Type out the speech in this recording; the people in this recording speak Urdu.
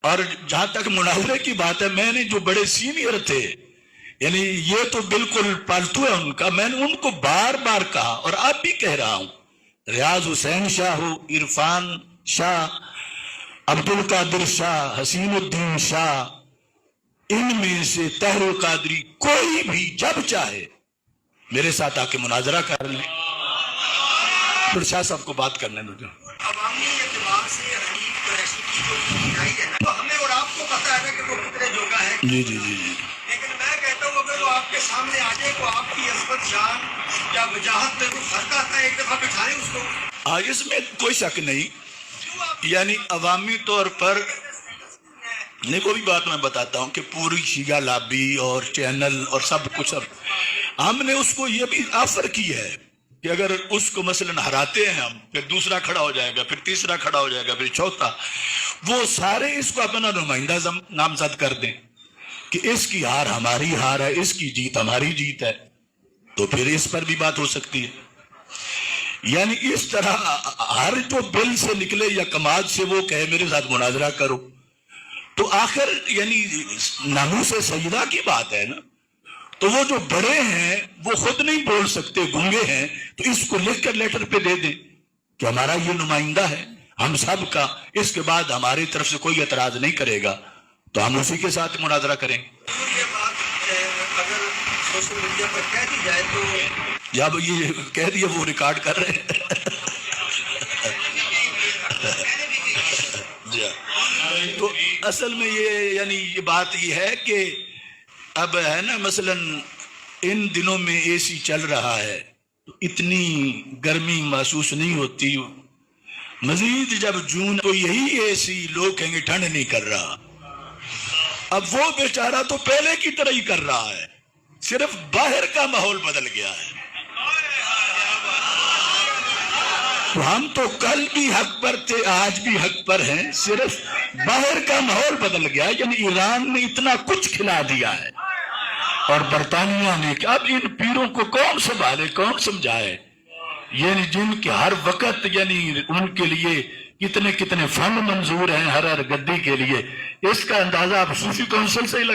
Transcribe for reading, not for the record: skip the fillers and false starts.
اور جہاں تک مناظرے کی بات ہے، میں نے جو بڑے سینئر تھے، یعنی یہ تو بالکل پالتو ہے ان کا، میں نے ان کو بار بار کہا اور اب بھی کہہ رہا ہوں، ریاض حسین شاہ ہو، عرفان شاہ، عبد القادر شاہ، حسین الدین شاہ، ان میں سے طاہر القادری، کوئی بھی جب چاہے میرے ساتھ آ کے مناظرہ کر لیں۔ پھر شاہ صاحب کو بات کرنے دو۔ عوامی اعتبار سے حنیف قریشی کی جو بنائی ہے نا، تو ہمیں اور آپ کو پتا ہے نا کہ وہ کتنے جوگا ہے۔ جی جی جی جی لیکن میں کہتا ہوں اگر وہ آپ کے سامنے آ جائے تو آپ کی عظمت شان یا وجاہت میں کوئی فرق آتا ہے، ایک دفعہ بٹھائیں اس کو۔ اس میں کوئی شک نہیں، یعنی عوامی طور پر وہ بھی بات میں بتاتا ہوں کہ پوری شیعہ لابی اور چینل اور سب کچھ، ہم نے اس کو یہ بھی آفر کی ہے کہ اگر اس کو مثلا ہراتے ہیں ہم، پھر دوسرا کھڑا ہو جائے گا، پھر تیسرا کھڑا ہو جائے گا، پھر چوتھا، وہ سارے اس کو اپنا نمائندہ نامزد کر دیں کہ اس کی ہار ہماری ہار ہے، اس کی جیت ہماری جیت ہے، تو پھر اس پر بھی بات ہو سکتی ہے۔ یعنی اس طرح ہر جو بل سے نکلے یا کماد سے وہ کہے میرے ساتھ مناظرہ کرو، تو آخر یعنی ناموس سیدہ کی بات ہے نا، تو وہ جو بڑے ہیں وہ خود نہیں بول سکتے، گونگے ہیں، تو اس کو لکھ کر لیٹر پہ دے دیں کہ ہمارا یہ نمائندہ ہے ہم سب کا، اس کے بعد ہماری طرف سے کوئی اعتراض نہیں کرے گا تو ہم اسی کے ساتھ مناظرہ کریں گے۔ یہ بات اگر سوشل میڈیا پر کہہ دی جائے تو جب یہ کہہ دیا وہ ریکارڈ کر رہے ہیں۔ تو اصل میں یہ بات یہ ہے کہ اب ہے نا مثلا ان دنوں میں اے سی چل رہا ہے تو اتنی گرمی محسوس نہیں ہوتی، مزید جب جون تو یہی اے سی لوگ کہیں گے ٹھنڈ نہیں کر رہا، اب وہ بیچارہ تو پہلے کی طرح ہی کر رہا ہے، صرف باہر کا ماحول بدل گیا ہے۔ تو ہم تو کل بھی حق پر تھے، آج بھی حق پر ہیں، صرف باہر کا ماحول بدل گیا، یعنی ایران نے اتنا کچھ کھلا دیا ہے اور برطانیہ نے، کہ اب ان پیروں کو کون سنبھالے، کون سمجھائے، یعنی جن کے ہر وقت یعنی ان کے لیے کتنے کتنے فنڈ منظور ہیں ہر گدی کے لیے، اس کا اندازہ آپ صوفی کونسل سے ہی لگا